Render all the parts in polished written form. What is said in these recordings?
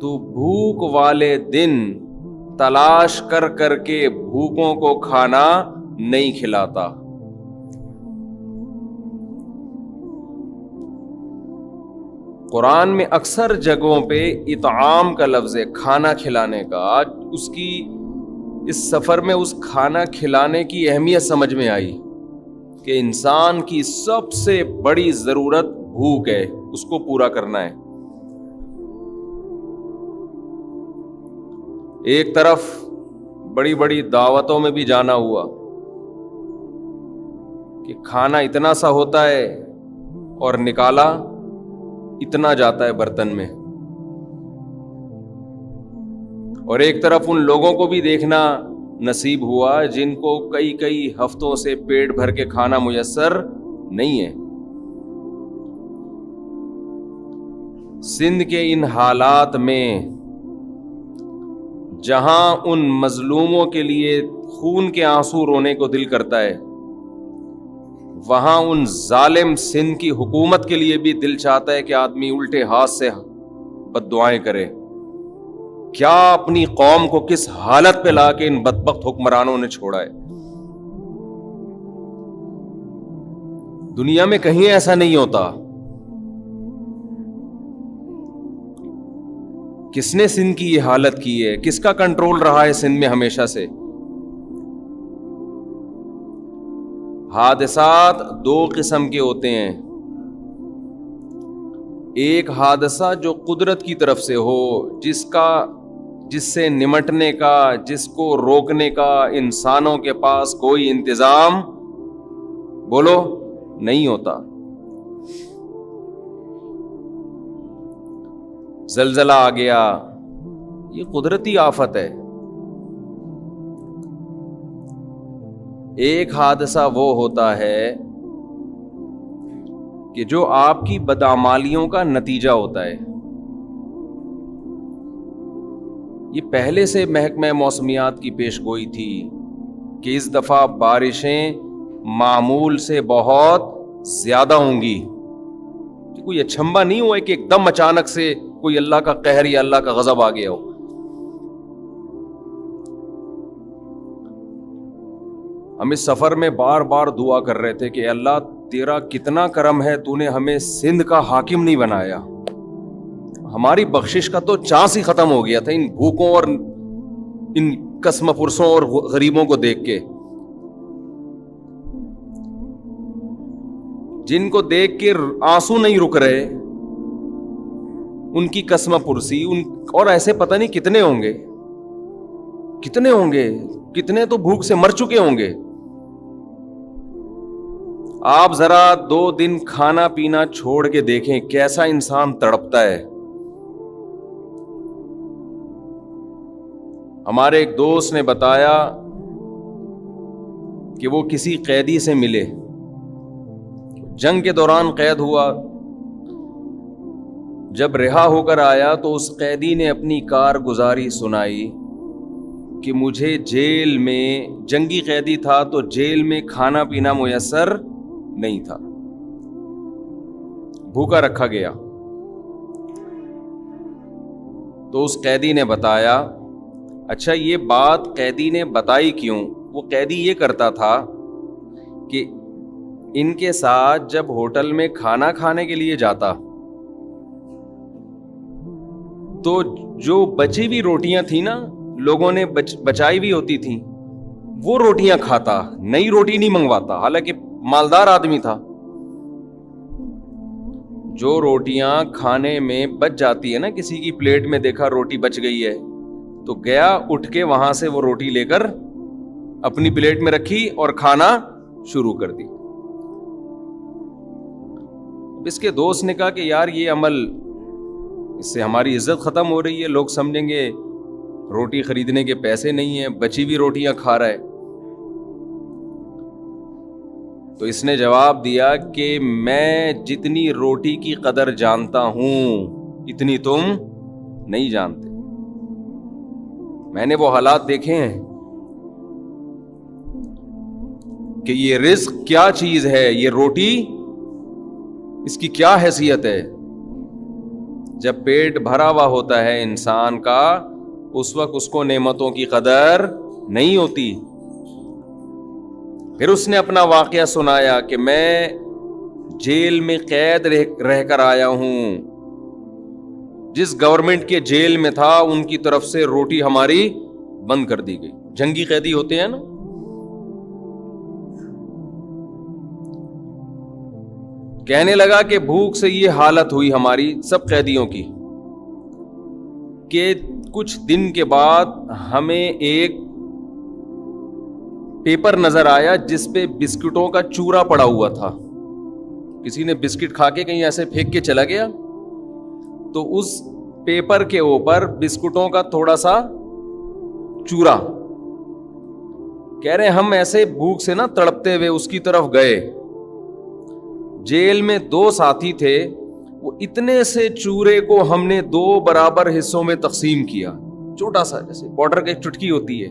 تو بھوک والے دن تلاش کر کر کے بھوکوں کو کھانا نہیں کھلاتا. قرآن میں اکثر جگہوں پہ اطعام کا لفظ ہے، کھانا کھلانے کا. آج اس کی اس سفر میں اس کھانا کھلانے کی اہمیت سمجھ میں آئی کہ انسان کی سب سے بڑی ضرورت بھوک ہے، اس کو پورا کرنا ہے. ایک طرف بڑی بڑی دعوتوں میں بھی جانا ہوا کہ کھانا اتنا سا ہوتا ہے اور نکالا اتنا جاتا ہے برتن میں، اور ایک طرف ان لوگوں کو بھی دیکھنا نصیب ہوا جن کو کئی کئی ہفتوں سے پیٹ بھر کے کھانا میسر نہیں ہے. سندھ کے ان حالات میں جہاں ان مظلوموں کے لیے خون کے آنسو رونے کو دل کرتا ہے، وہاں ان ظالم سندھ کی حکومت کے لیے بھی دل چاہتا ہے کہ آدمی الٹے ہاتھ سے بد دعائیں کرے. کیا اپنی قوم کو کس حالت پہ لا کے ان بدبخت حکمرانوں نے چھوڑا ہے. دنیا میں کہیں ایسا نہیں ہوتا. کس نے سندھ کی یہ حالت کی ہے؟ کس کا کنٹرول رہا ہے سندھ میں ہمیشہ سے؟ حادثات دو قسم کے ہوتے ہیں. ایک حادثہ جو قدرت کی طرف سے ہو، جس سے نمٹنے کا، جس کو روکنے کا انسانوں کے پاس کوئی انتظام بولو نہیں ہوتا. زلزلہ آ گیا، یہ قدرتی آفت ہے. ایک حادثہ وہ ہوتا ہے کہ جو آپ کی بدعمالیوں کا نتیجہ ہوتا ہے. یہ پہلے سے محکمہ موسمیات کی پیش گوئی تھی کہ اس دفعہ بارشیں معمول سے بہت زیادہ ہوں گی. کوئی اچھمبا نہیں ہوا کہ ایک دم اچانک سے کوئی اللہ کا قہر یا اللہ کا غضب آ گیا ہو. ہم اس سفر میں بار بار دعا کر رہے تھے کہ اللہ تیرا کتنا کرم ہے، تو نے ہمیں سندھ کا حاکم نہیں بنایا. ہماری بخشش کا تو چانس ہی ختم ہو گیا تھا ان بھوکوں اور ان قسم پرسوں اور غریبوں کو دیکھ کے، جن کو دیکھ کے آنسو نہیں رک رہے. ان کی قسم پرسی اور ایسے پتہ نہیں کتنے ہوں گے، کتنے تو بھوک سے مر چکے ہوں گے. آپ ذرا 2 دن کھانا پینا چھوڑ کے دیکھیں کیسا انسان تڑپتا ہے. ہمارے ایک دوست نے بتایا کہ وہ کسی قیدی سے ملے، جنگ کے دوران قید ہوا. جب رہا ہو کر آیا تو اس قیدی نے اپنی کارگزاری سنائی کہ مجھے جیل میں، جنگی قیدی تھا تو جیل میں کھانا پینا میسر نہیں تھا، بھوکا رکھا گیا. تو اس قیدی نے بتایا، اچھا یہ بات قیدی نے بتائی کیوں؟ وہ قیدی یہ کرتا تھا کہ ان کے ساتھ جب ہوٹل میں کھانا کھانے کے لیے جاتا تو جو بچی ہوئی روٹیاں تھیں نا، لوگوں نے بچائی ہوئی ہوتی تھیں، وہ روٹیاں کھاتا، نئی روٹی نہیں منگواتا. حالانکہ مالدار آدمی تھا. جو روٹیاں کھانے میں بچ جاتی ہے نا، کسی کی پلیٹ میں دیکھا روٹی بچ گئی ہے تو گیا اٹھ کے وہاں سے وہ روٹی لے کر اپنی پلیٹ میں رکھی اور کھانا شروع کر دی. اس کے دوست نے کہا کہ یار یہ عمل، اس سے ہماری عزت ختم ہو رہی ہے، لوگ سمجھیں گے روٹی خریدنے کے پیسے نہیں ہیں، بچی ہوئی روٹیاں کھا رہا ہے. تو اس نے جواب دیا کہ میں جتنی روٹی کی قدر جانتا ہوں اتنی تم نہیں جانتے. میں نے وہ حالات دیکھے ہیں کہ یہ رزق کیا چیز ہے، یہ روٹی اس کی کیا حیثیت ہے. جب پیٹ بھرا ہوا ہوتا ہے انسان کا اس وقت اس کو نعمتوں کی قدر نہیں ہوتی. پھر اس نے اپنا واقعہ سنایا کہ میں جیل میں قید رہ کر آیا ہوں. جس گورنمنٹ کے جیل میں تھا ان کی طرف سے روٹی ہماری بند کر دی گئی. جنگی قیدی ہوتے ہیں نا, کہنے لگا کہ بھوک سے یہ حالت ہوئی ہماری سب قیدیوں کی کہ کچھ دن کے بعد ہمیں ایک پیپر نظر آیا جس پہ بسکٹوں کا چورا پڑا ہوا تھا. کسی نے بسکٹ کھا کے کہیں ایسے پھینک کے چلا گیا تو اس پیپر کے اوپر بسکٹوں کا تھوڑا سا چورا. کہہ رہے ہم ایسے بھوک سے نا تڑپتے ہوئے اس کی طرف گئے. جیل میں 2 ساتھی تھے, وہ اتنے سے چورے کو ہم نے 2 برابر حصوں میں تقسیم کیا, چھوٹا سا جیسے پاؤڈر کی ایک چٹکی ہوتی ہے.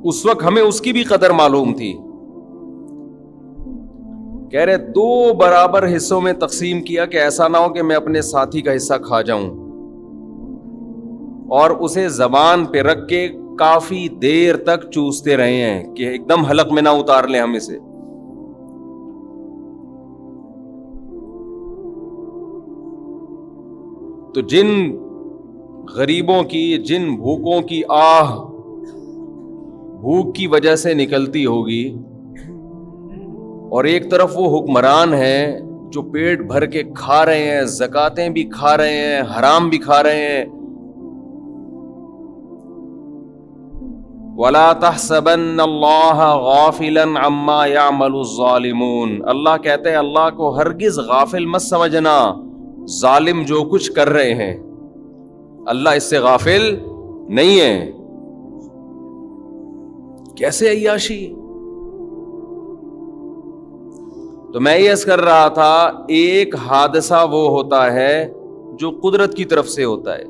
اس وقت ہمیں اس کی بھی قدر معلوم تھی. کہہ رہے 2 برابر حصوں میں تقسیم کیا کہ ایسا نہ ہو کہ میں اپنے ساتھی کا حصہ کھا جاؤں, اور اسے زبان پہ رکھ کے کافی دیر تک چوستے رہے ہیں کہ ایک دم حلق میں نہ اتار لیں ہم اسے. تو جن غریبوں کی, جن بھوکوں کی آہ بھوک کی وجہ سے نکلتی ہوگی, اور ایک طرف وہ حکمران ہیں جو پیٹ بھر کے کھا رہے ہیں, زکاتیں بھی کھا رہے ہیں, حرام بھی کھا رہے ہیں. وَلَا تَحْسَبَنَّ اللَّهَ غَافِلًا عَمَّا يَعْمَلُ الظَّالِمُونَ, اللہ کہتے ہیں اللہ کو ہرگز غافل مت سمجھنا, ظالم جو کچھ کر رہے ہیں اللہ اس سے غافل نہیں ہے. کیسے عیاشی؟ تو میں یہ عرض کر رہا تھا, ایک حادثہ وہ ہوتا ہے جو قدرت کی طرف سے ہوتا ہے.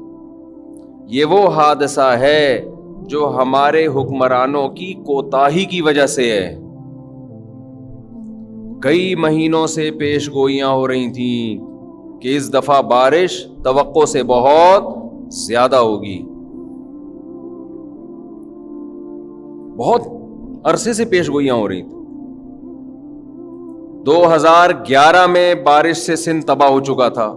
یہ وہ حادثہ ہے جو ہمارے حکمرانوں کی کوتاہی کی وجہ سے ہے. کئی مہینوں سے پیش گوئیاں ہو رہی تھیں کہ اس دفعہ بارش توقع سے بہت زیادہ ہوگی. بہت عرصے سے پیش گوئیاں ہو رہی تھیں. 2011 میں بارش سے سندھ تباہ ہو چکا تھا.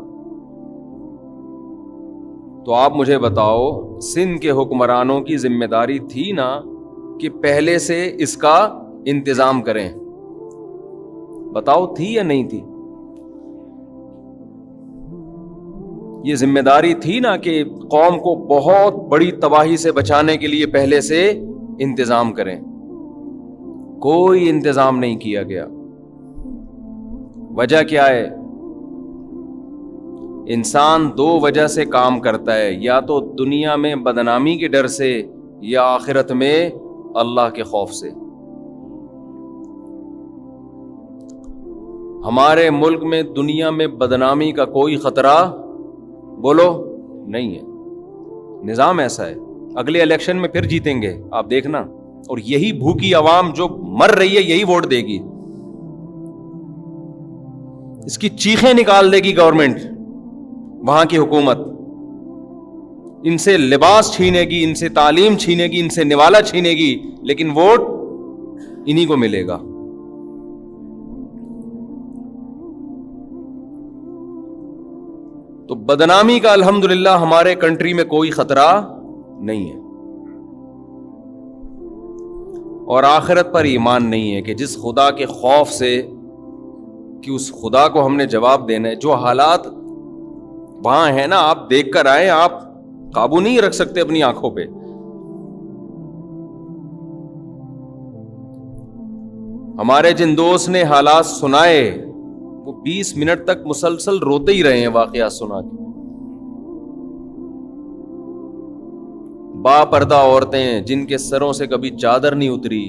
تو آپ مجھے بتاؤ, سندھ کے حکمرانوں کی ذمہ داری تھی نا کہ پہلے سے اس کا انتظام کریں؟ بتاؤ تھی یا نہیں تھی؟ یہ ذمہ داری تھی نا کہ قوم کو بہت بڑی تباہی سے بچانے کے لیے پہلے سے انتظام کریں. کوئی انتظام نہیں کیا گیا. وجہ کیا ہے؟ انسان 2 وجہ سے کام کرتا ہے, یا تو دنیا میں بدنامی کے ڈر سے, یا آخرت میں اللہ کے خوف سے. ہمارے ملک میں دنیا میں بدنامی کا کوئی خطرہ بولو نہیں ہے. نظام ایسا ہے, اگلے الیکشن میں پھر جیتیں گے آپ دیکھنا, اور یہی بھوکی عوام جو مر رہی ہے یہی ووٹ دے گی. اس کی چیخیں نکال دے گی گورنمنٹ, وہاں کی حکومت. ان سے لباس چھینے گی, ان سے تعلیم چھینے گی, ان سے نوالا چھینے گی, لیکن ووٹ انہی کو ملے گا. تو بدنامی کا الحمدللہ ہمارے کنٹری میں کوئی خطرہ نہیں ہے. اور آخرت پر ایمان نہیں ہے کہ جس خدا کے خوف سے کہ اس خدا کو ہم نے جواب دینا ہے. جو حالات وہاں ہیں نا, آپ دیکھ کر آئے, آپ قابو نہیں رکھ سکتے اپنی آنکھوں پہ. ہمارے جن دوست نے حالات سنائے وہ 20 منٹ تک مسلسل روتے ہی رہے ہیں واقعات سنا کے. با پردہ عورتیں جن کے سروں سے کبھی چادر نہیں اتری,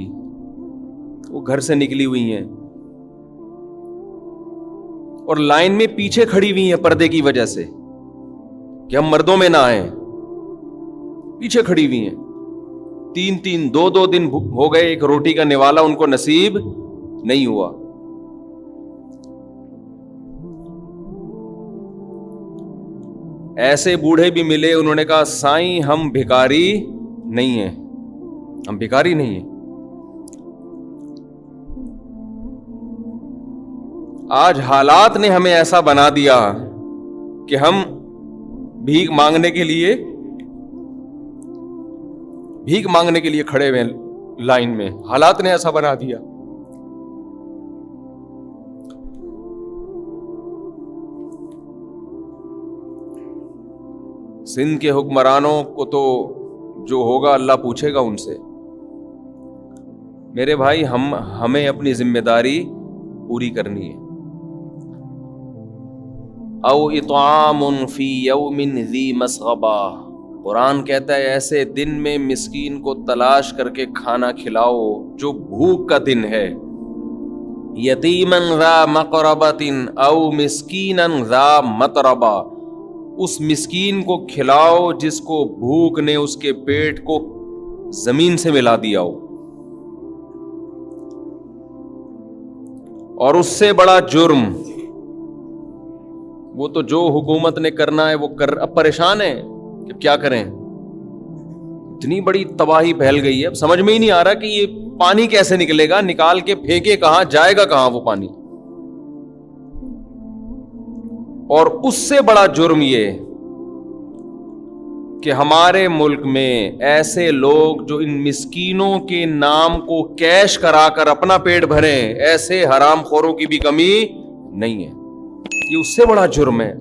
وہ گھر سے نکلی ہوئی ہیں اور لائن میں پیچھے کھڑی ہوئی ہیں پردے کی وجہ سے کہ ہم مردوں میں نہ آئیں. پیچھے کھڑی ہوئی ہیں, 3 2 دن ہو گئے, ایک روٹی کا نوالا ان کو نصیب نہیں ہوا. ایسے بوڑھے بھی ملے, انہوں نے کہا سائیں ہم بھکاری نہیں ہیں, ہم بھکاری نہیں ہیں. آج حالات نے ہمیں ایسا بنا دیا کہ ہم بھیک مانگنے کے لیے کھڑے ہوئے لائن میں. حالات نے ایسا بنا دیا. سندھ کے حکمرانوں کو تو جو ہوگا اللہ پوچھے گا ان سے. میرے بھائی ہمیں اپنی ذمہ داری پوری کرنی ہے. او اطعام فی یوم ذی مسغبہ, قرآن کہتا ہے ایسے دن میں مسکین کو تلاش کر کے کھانا کھلاؤ جو بھوک کا دن ہے. یتیما ذا مقربۃ او مسکینا ذا متربہ, اس مسکین کو کھلاؤ جس کو بھوک نے اس کے پیٹ کو زمین سے ملا دیا ہو. اور اس سے بڑا جرم وہ تو جو حکومت نے کرنا ہے وہ اب پریشان ہے کہ کیا کریں. اتنی بڑی تباہی پھیل گئی ہے, اب سمجھ میں ہی نہیں آ رہا کہ یہ پانی کیسے نکلے گا, نکال کے پھینکے کہاں, جائے گا کہاں وہ پانی. اور اس سے بڑا جرم یہ کہ ہمارے ملک میں ایسے لوگ جو ان مسکینوں کے نام کو کیش کرا کر اپنا پیٹ بھریں, ایسے حرام خوروں کی بھی کمی نہیں ہے. یہ اس سے بڑا جرم ہے.